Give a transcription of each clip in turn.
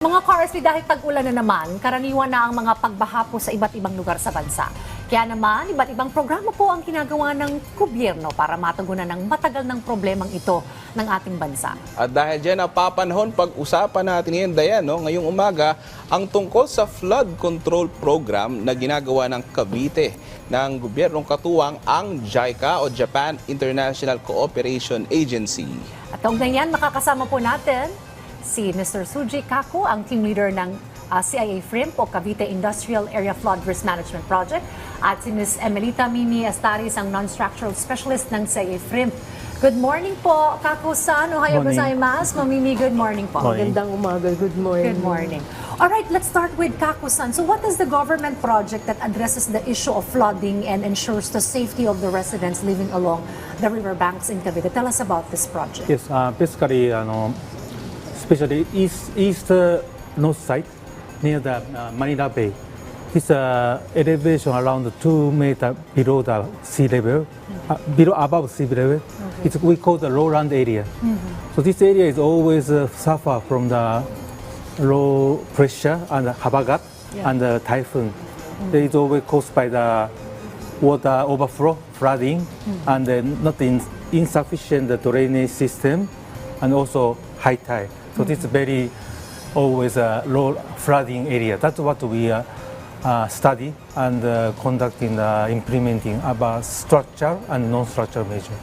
Mga ka-RSP, dahil tag-ulan na naman, karaniwan na ang mga pagbaha po sa iba't ibang lugar sa bansa. Kaya naman, iba't ibang programa po ang ginagawa ng gobyerno para matugunan ng matagal ng problemang ito ng ating bansa. At dahil dyan, napapanahon pag-usapan natin ngayon, Dayan, ngayong umaga, ang tungkol sa flood control program na ginagawa ng Cavite ng gobyernong katuwang ang JICA o Japan International Cooperation Agency. At kaugnay yan, makakasama po natin si Mr. Suji Kako, ang team leader ng CIA FRIMP o Cavite Industrial Area Flood Risk Management Project, at si Ms. Emelita Mimi Astaris, ang non-structural specialist ng CIA FRIMP. Good morning po, Kako-san. Ohayo gozaimasu. Mimi, good morning po. Magandang umaga. Good morning. Good morning. All right, let's start with Kako-san. So what is the government project that addresses the issue of flooding and ensures the safety of the residents living along the riverbanks in Cavite? Tell us about this project. Yes, basically, especially east north side near the Manila Bay. It's elevation around 2 meters below the sea level, below above sea level. Okay. We call the lowland area. So this area is always suffer from the low pressure and habagat and the typhoon. It is always caused by the water overflow, flooding, and not insufficient drainage system, and also high tide. So this is very always a low flooding area. That's what we study and conducting implementing about structure and non-structural measure.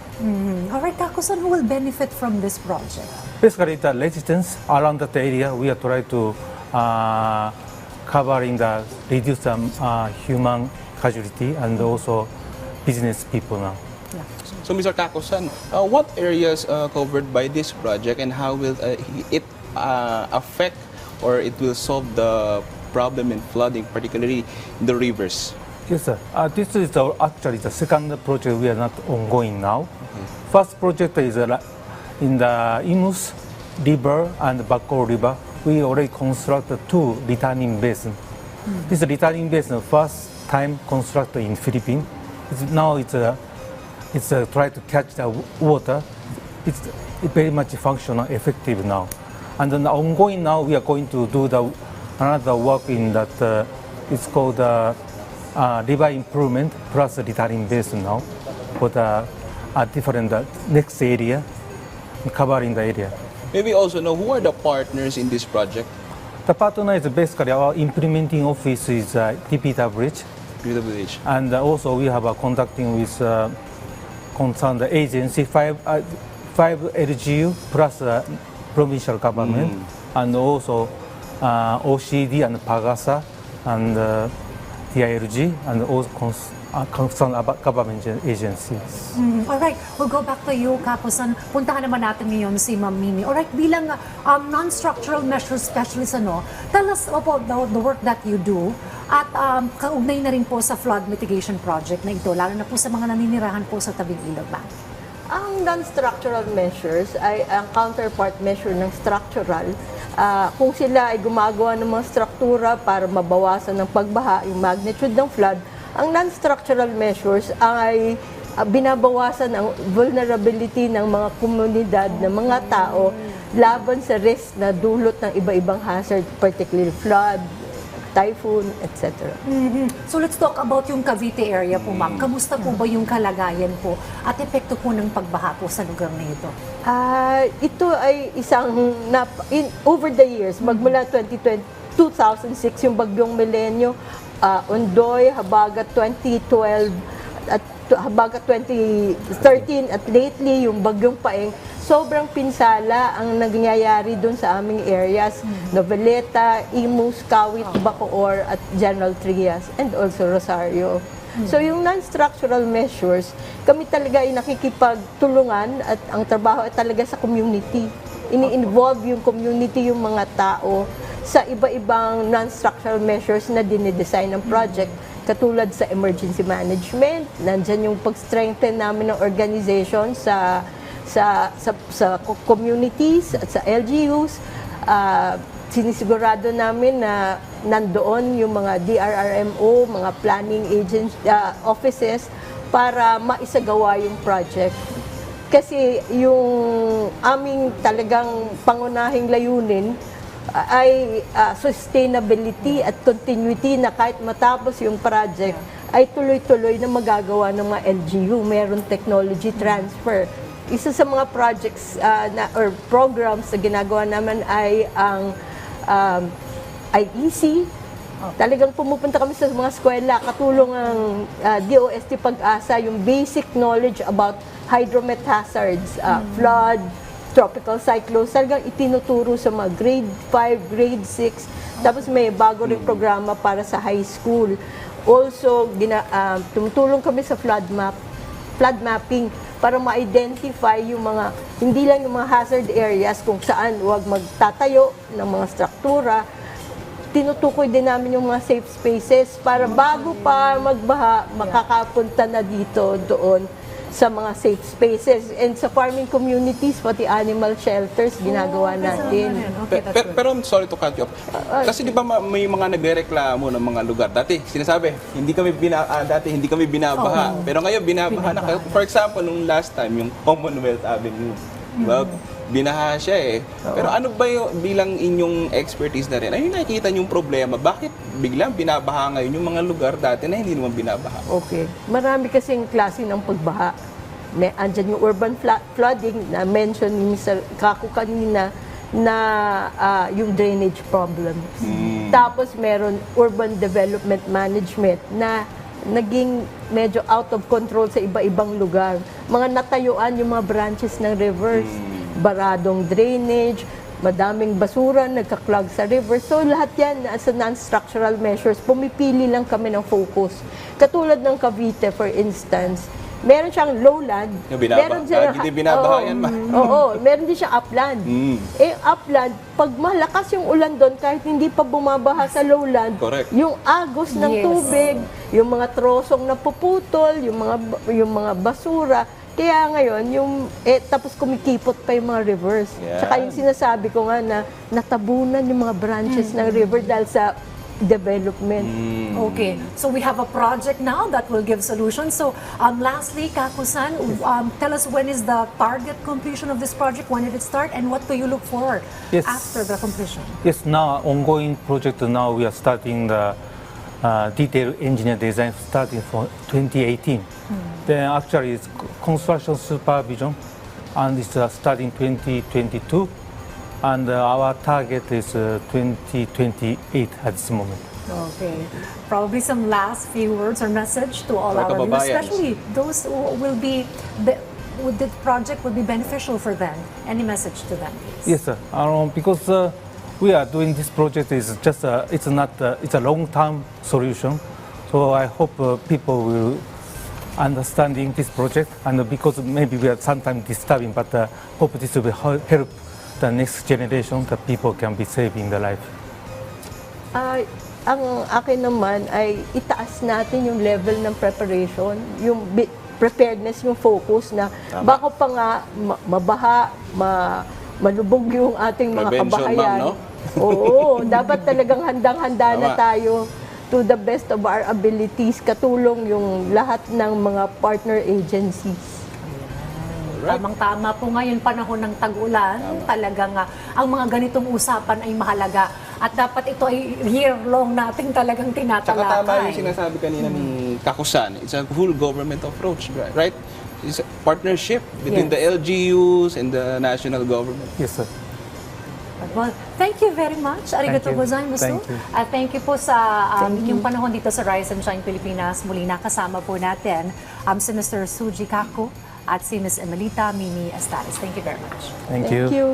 All right, Kako-san, who will benefit from this project? Basically, the residents around that area, we are trying to covering the reduce human casualty and also business people now. So, Mr. Kako-san, what areas covered by this project and how will it affect or it will solve the problem in flooding, particularly in the rivers? Yes, sir. This is actually the second project we are not ongoing now. First project is in the Imus River and Baco River. We already constructed 2 returning basins. This returning basin first time constructed in Philippines. It's try to catch the water. It's very much functional, effective now. And then ongoing now, we are going to do another work in that. It's called river improvement plus returning basin now for the different next area, covering the area. Maybe also know who are the partners in this project? The partner is basically our implementing office is DPWH. PWH. And also we have a conducting with concerned agency, 5 LGU plus provincial government, and also OCD and PAGASA and DILG and also concerned government agencies. All right, we'll go back to you, Kako-san. Puntahan naman natin ngayon si Ma'am Mimi. All right, bilang non-structural measure specialist, tell us about the work that you do at kaugnay na rin po sa flood mitigation project na ito, lalo na po sa mga naninirahan po sa tabing ilog ba? Ang non-structural measures ay ang counterpart measure ng structural. Kung sila ay gumagawa ng mga struktura para mabawasan ng pagbaha, yung magnitude ng flood, ang non-structural measures ay binabawasan ang vulnerability ng mga komunidad, ng mga tao laban sa risk na dulot ng iba-ibang hazard, particularly flood, typhoon, etc. So let's talk about yung Cavite area po, ma'am. Kamusta po ba yung kalagayan po at epekto po ng pagbaha po sa lugar na ito? Ito ay isang, over the years, magmula 2006, yung bagyong Milenyo, Ondoy, Habagat 2012, at Habagat 2013, at lately yung bagyong Paeng, sobrang pinsala ang nangyayari doon sa aming areas, Noveleta, Imus, Kawit, Bacoor, at General Trias, and also Rosario. So yung non-structural measures, kami talaga ay nakikipagtulungan at ang trabaho ay talaga sa community. Ini-involve yung community, yung mga tao, sa iba-ibang non-structural measures na dinidesign ng project, katulad sa emergency management, nandyan yung pag-strengthen namin ng organization sa communities at sa LGUs. Sinisigurado namin na nandoon yung mga DRRMO, mga planning offices para maisagawa yung project. Kasi yung aming talagang pangunahing layunin ay sustainability at continuity na kahit matapos yung project, ay tuloy-tuloy na magagawa ng mga LGU. Meron technology transfer. Isa sa mga projects or programs na ginagawa naman ay ang IEC. Talagang pumupunta kami sa mga eskwela, katulong ang DOST Pag-asa, yung basic knowledge about hydromet hazards, flood, tropical cyclones, talagang itinuturo sa mga grade 5, grade 6. Tapos may bago ring programa para sa high school. Also, tumutulong kami sa flood mapping para ma-identify yung mga, hindi lang yung mga hazard areas kung saan huwag magtatayo ng mga struktura. Tinutukoy din namin yung mga safe spaces para bago pa magbaha, makakapunta na dito, doon sa mga safe spaces. And sa farming communities, pati animal shelters, ginagawa natin. Okay, that's good. Pero I'm sorry to cut you off. Kasi di ba may mga nagrereklamo ng mga lugar. Dati, sinasabi, dati hindi kami binabaha. Pero ngayon, binabaha na. For example, nung last time, yung Commonwealth Avenue, well, binaha siya eh. Pero ano ba yung bilang inyong expertise na rin? Ano yung nakikita niyong problema? Bakit biglang binabaha ngayon yung mga lugar dati na hindi naman binabaha? Okay. Marami kasing klase ng pagbaha. Andyan yung urban flooding na mention ni Mr. Kako kanina na yung drainage problem. Tapos meron urban development management na naging medyo out of control sa iba-ibang lugar. Mga natayuan yung mga branches ng rivers, baradong drainage, madaming basura, nagka-clog sa river. So lahat yan as a non-structural measures, pumipili lang kami ng focus. Katulad ng Cavite, for instance, meron siyang lowland. Hindi binabaha yan ba? Oo, meron din siyang upland. Eh, upland, pag malakas yung ulan doon, kahit hindi pa bumabaha sa lowland, Correct. yung agos ng tubig, yung mga trosong napuputol, yung mga basura, kaya ngayon, tapos kumikipot pa yung mga rivers. Yeah. Tsaka yung sinasabi ko nga na natabunan yung mga branches ng river dahil sa development. Okay, so we have a project now that will give solutions. So lastly, Kaku-san, tell us when is the target completion of this project? When did it start? And what do you look for after the completion? Yes, now ongoing project now we are starting the detailed engineer design starting from 2018. Then actually it's construction supervision and it's starting 2022. And our target is 2028 at this moment. Okay. Probably some last few words or message to all Mga our viewers, kababayan. especially those who will be, the project will be beneficial for them. Any message to them, please? Yes, sir. Because we are doing this project is just it's a long-term solution. So I hope people will understanding this project, and because maybe we are sometimes disturbing, but hope this will help the next generation, that people can be saving the life. Ang akin naman ay itaas natin yung level ng preparation, yung preparedness, yung focus na baka pa nga mabaha, malubog yung ating mga Prevention, kabahayan. ma'am, no? Oo, dapat talagang handang-handa na Tama. tayo to the best of our abilities, katulong yung lahat ng mga partner agencies. Right. Tamang-tama po ngayon panahon ng tag-ulan, talagang ang mga ganitong usapan ay mahalaga. At dapat ito ay year-long nating talagang Tsaka tama yung tinatalakay. sinasabi kanina ni Kakusan. It's a whole government approach, right? It's a partnership between Yes. the LGUs and the national government. Yes, sir. Well, thank you very much. Arigato you. gozaimasu. Thank you. Thank you po sa inyong panahon dito sa Rise and Shine Pilipinas. Muli nakasama po natin si Mr. Suji Kaku at si Ms. Emelita Mimi Astares. Thank you very much. Thank Thank you. you.